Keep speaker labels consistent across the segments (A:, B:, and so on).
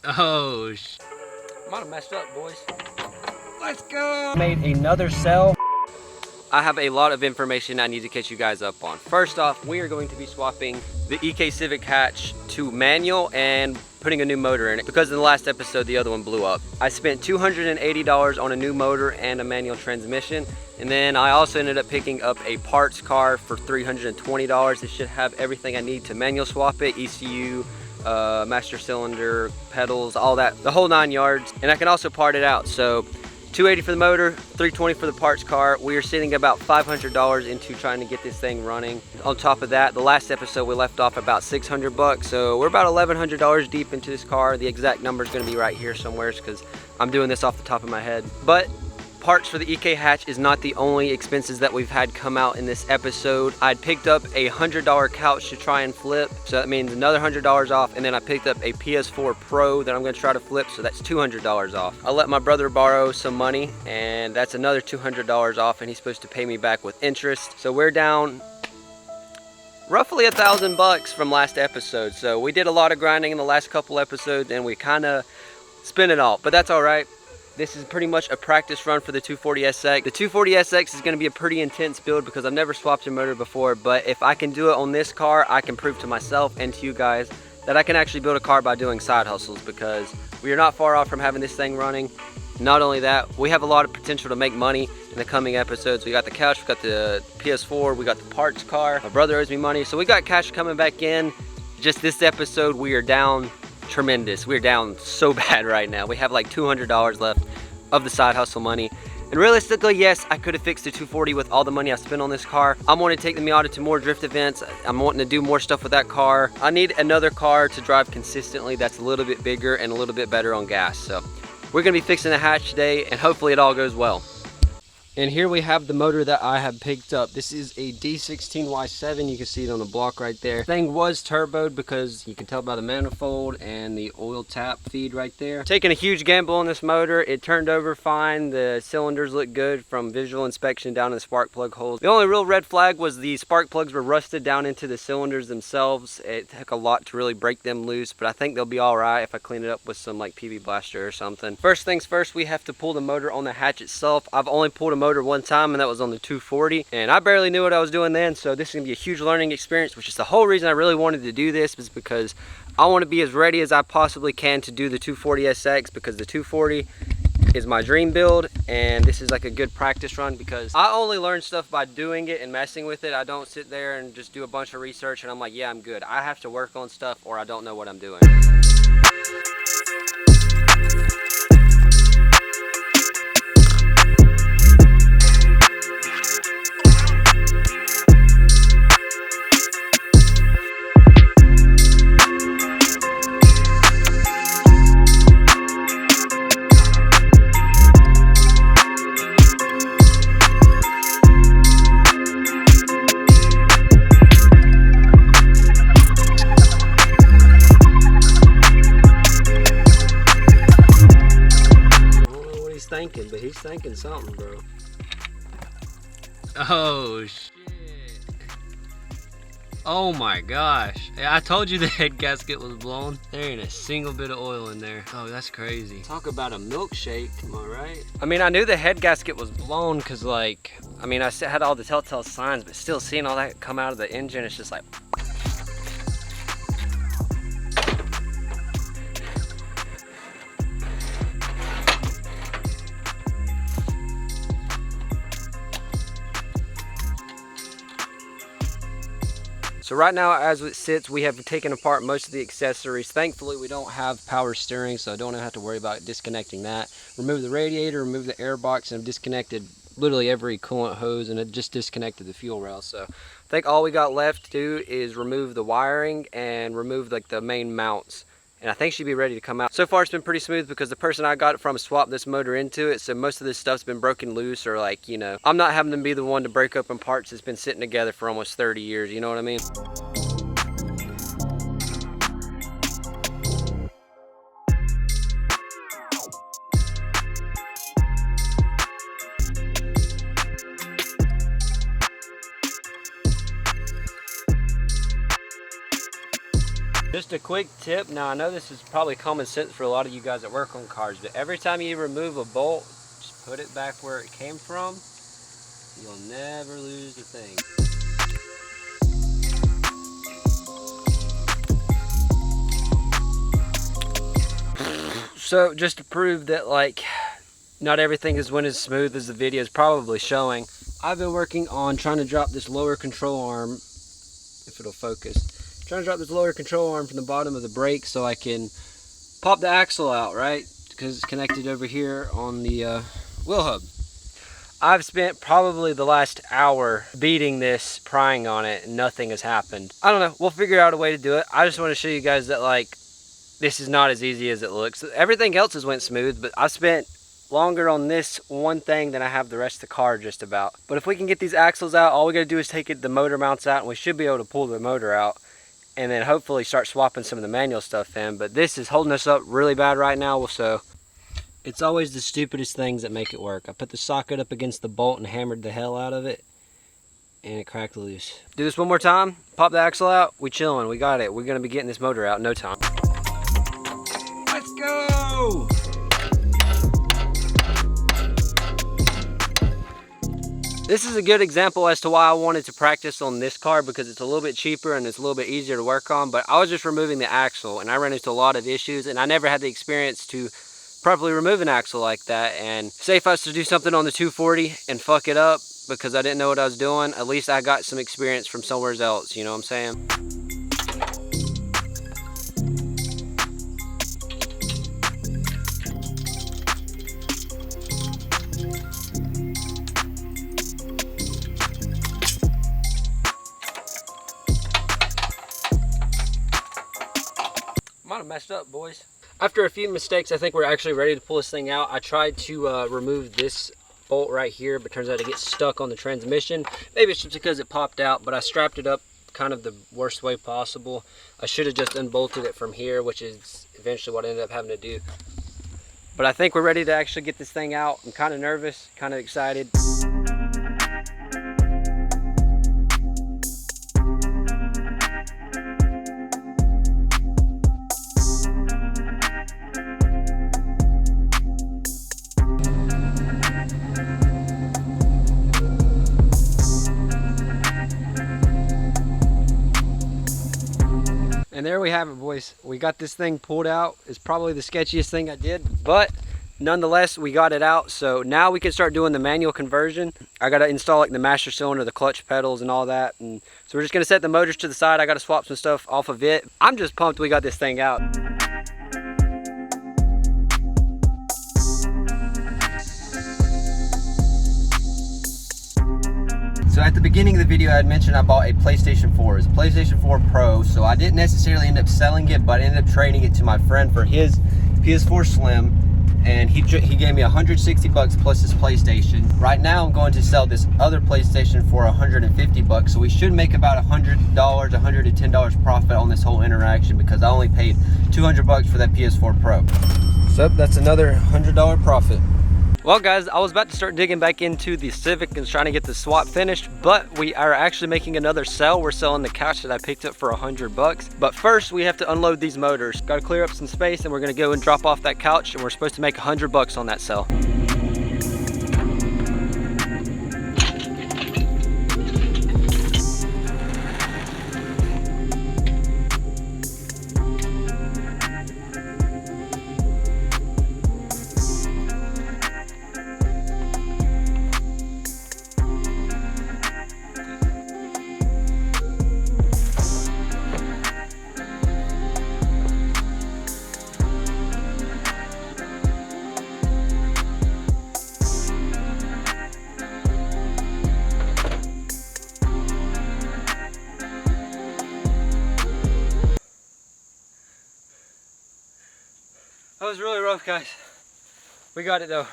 A: Oh,
B: Might have messed up, boys.
A: let's go. Made another cell. I have a lot of information I need to catch you guys up on. First off, we are going to be swapping the EK Civic hatch to manual and putting a new motor in it because in the last episode the other one blew up. I spent $280 on a new motor and a manual transmission, and then I also ended up picking up a parts car for $320. It should have everything I need to manual swap it, ECU, master cylinder, pedals, all that, the whole 9 yards, and I can also part it out. So $280 for the motor, $320 for the parts car. We are sitting about $500 into trying to get this thing running. On top of that, the last episode we left off about 600 bucks, so we're about $1,100 deep into this car. The exact number is going to be right here somewhere because I'm doing this off the top of my head. But parts for the EK hatch is not the only expenses that we've had come out in this episode. I'd picked up a $100 couch to try and flip, so that means another $100 off, and then I picked up a PS4 Pro that I'm going to try to flip, so that's $200 off. I let my brother borrow some money, and that's another $200 off, and he's supposed to pay me back with interest. So we're down roughly $1,000 from last episode. So we did a lot of grinding in the last couple episodes, and we kind of spent it all, but that's all right. This is pretty much a practice run for the 240SX. The 240SX is going to be a pretty intense build because I've never swapped a motor before, but if I can do it on this car, I can prove to myself and to you guys that I can actually build a car by doing side hustles, because we are not far off from having this thing running. Not only that, we have a lot of potential to make money in the coming episodes. We got the couch, we got the PS4, we got the parts car. My brother owes me money, so we got cash coming back in. Just this episode, we are down tremendous. We're down so bad right now. We have like $200 left of the side hustle money, and realistically, yes, I could have fixed the 240 with all the money I spent on this car. I'm wanting to take the Miata to more drift events. I'm wanting to do more stuff with that car. I need another car to drive consistently that's a little bit bigger and a little bit better on gas. So we're gonna be fixing the hatch today, and hopefully it all goes well. And here we have the motor that I have picked up. This is a D16Y7. You can see it on the block right there. Thing was turboed because you can tell by the manifold and the oil tap feed right there. Taking a huge gamble on this motor. It turned over fine. The cylinders look good from visual inspection down in the spark plug holes. The only real red flag was the spark plugs were rusted down into the cylinders themselves. It took a lot to really break them loose, but I think they'll be all right if I clean it up with some like PB Blaster or something. First things first, we have to pull the motor on the hatch itself. I've only pulled a motor one time, and that was on the 240, and I barely knew what I was doing then, so this is gonna be a huge learning experience, which is the whole reason I really wanted to do this, is because I want to be as ready as I possibly can to do the 240SX, because the 240 is my dream build, and this is like a good practice run because I only learn stuff by doing it and messing with it. I don't sit there and just do a bunch of research and I'm like, yeah, I'm good. I have to work on stuff or I don't know what I'm doing. Thinking, but he's thinking something, bro.
B: Oh shit. Oh my gosh. I told you the head gasket was blown. There ain't a single bit of oil in there. Oh, that's crazy.
A: Talk about a milkshake, am I right?
B: I mean, I knew the head gasket was blown because, like, I mean, I had all the telltale signs, but still seeing all that come out of the engine, it's just like...
A: So right now, as it sits, we have taken apart most of the accessories. Thankfully, we don't have power steering, so I don't have to worry about disconnecting that. Remove the radiator, remove the air box, and I've disconnected literally every coolant hose, and it just disconnected the fuel rail. So I think all we got left to do is remove the wiring and remove like the main mounts. And I think she'd be ready to come out. So far it's been pretty smooth because the person I got it from swapped this motor into it, so most of this stuff's been broken loose, or like, you know, I'm not having to be the one to break open parts that's been sitting together for almost 30 years, you know what I mean?
B: Just a quick tip. Now I know this is probably common sense for a lot of you guys that work on cars, but every time you remove a bolt, just put it back where it came from. You'll never lose the thing. So just to prove that like not everything is went as smooth as the video is probably showing, I've been working on trying to drop this lower control arm, if it'll focus, trying to drop this lower control arm from the bottom of the brake so I can pop the axle out, right? Because it's connected over here on the wheel hub. I've spent probably the last hour beating this, prying on it, and nothing has happened. I don't know, we'll figure out a way to do it. I just want to show you guys that like this is not as easy as it looks. Everything else has went smooth, but I spent longer on this one thing than I have the rest of the car just about. But if we can get these axles out, all we gotta do is take the motor mounts out and we should be able to pull the motor out and then hopefully start swapping some of the manual stuff in. But this is holding us up really bad right now, so it's always the stupidest things that make it work. I put the socket up against the bolt and hammered the hell out of it and it cracked loose. Do this one more time, pop the axle out, we chilling, we got it. We're gonna be getting this motor out in no time. Let's go! This is a good example as to why I wanted to practice on this car, because it's a little bit cheaper and it's a little bit easier to work on. But I was just removing the axle and I ran into a lot of issues and I never had the experience to properly remove an axle like that. And say if I was to do something on the 240 and fuck it up because I didn't know what I was doing, at least I got some experience from somewhere else, you know what I'm saying? Might have messed up, boys. After a few mistakes, I think we're actually ready to pull this thing out. I tried to remove this bolt right here, but turns out it gets stuck on the transmission. Maybe it's just because it popped out, but I strapped it up kind of the worst way possible. I should have just unbolted it from here, which is eventually what I ended up having to do. But I think we're ready to actually get this thing out. I'm kind of nervous, kind of excited. And there we have it, boys. We got this thing pulled out. It's probably the sketchiest thing I did, but nonetheless, we got it out. So now we can start doing the manual conversion. I got to install like the master cylinder, the clutch pedals and all that. And so we're just going to set the motors to the side. I got to swap some stuff off of it. I'm just pumped we got this thing out. So at the beginning of the video, I had mentioned I bought a PlayStation 4. It's a PlayStation 4 Pro, so I didn't necessarily end up selling it, but I ended up trading it to my friend for his PS4 Slim, and he gave me 160 bucks plus his PlayStation. Right now, I'm going to sell this other PlayStation for 150 bucks, so we should make about $100, $110 profit on this whole interaction because I only paid 200 bucks for that PS4 Pro. So that's another $100 profit. Well guys, I was about to start digging back into the Civic and trying to get the swap finished, but we are actually making another sell. We're selling the couch that I picked up for 100 bucks. But first we have to unload these motors. Got to clear up some space and we're gonna go and drop off that couch and we're supposed to make 100 bucks on that sell. That was really rough, guys. We got it though.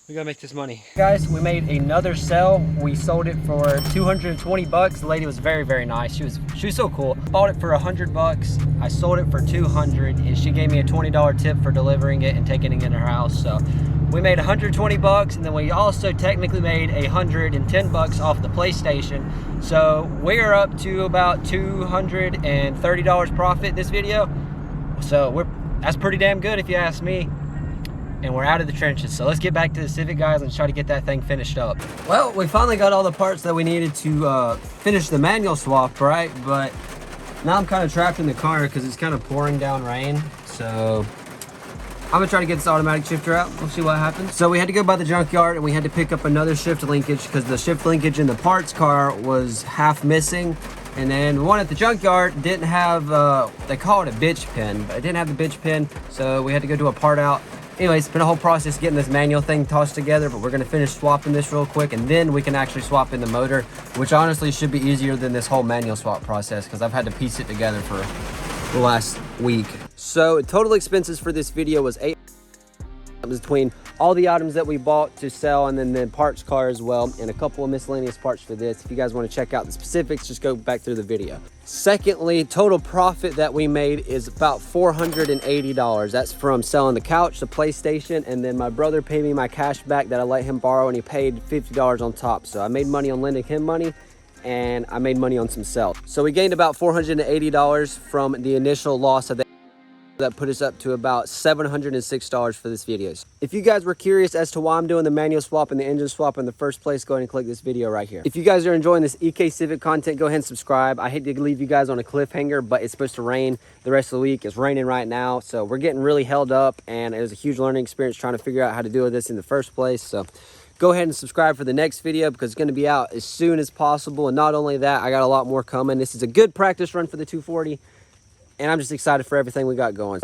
B: We gotta make this money. Guys, we made another sell. We sold it for 220 bucks. The lady was very, very nice. She was so cool. Bought it for 100 bucks. I sold it for 200 and she gave me a $20 tip for delivering it and taking it in her house. So we made 120 bucks, and then we also technically made 110 bucks off the PlayStation. So we're up to about $230 profit this video. So that's pretty damn good if you ask me. And we're out of the trenches. So let's get back to the Civic, guys, and try to get that thing finished up. Well, we finally got all the parts that we needed to finish the manual swap, right? But now I'm kind of trapped in the car because it's kind of pouring down rain. So I'm gonna try to get this automatic shifter out. We'll see what happens. So we had to go by the junkyard and we had to pick up another shift linkage because the shift linkage in the parts car was half missing. And then the one at the junkyard didn't have, they call it a bitch pin, but it didn't have the bitch pin. So we had to go do a part out. Anyways, it's been a whole process getting this manual thing tossed together, but we're gonna finish swapping this real quick, and then we can actually swap in the motor, which honestly should be easier than this whole manual swap process because I've had to piece it together for the last week. So total expenses for this video was $8. It was between all the items that we bought to sell and then the parts car as well, and a couple of miscellaneous parts for this. If you guys want to check out the specifics, just go back through the video. Secondly, total profit that we made is about $480. That's from selling the couch, the PlayStation, and then my brother paid me my cash back that I let him borrow, and he paid $50 on top. So I made money on lending him money, and I made money on some sales. So we gained about $480 from the initial loss of that put us up to about $706 for this video. If you guys were curious as to why I'm doing the manual swap and the engine swap in the first place, go ahead and click this video right here. If you guys are enjoying this EK Civic content, go ahead and subscribe. I hate to leave you guys on a cliffhanger, but it's supposed to rain the rest of the week. It's raining right now, so we're getting really held up, and it was a huge learning experience trying to figure out how to do this in the first place. So go ahead and subscribe for the next video because it's going to be out as soon as possible. And not only that, I got a lot more coming. This is a good practice run for the 240. And I'm just excited for everything we got going.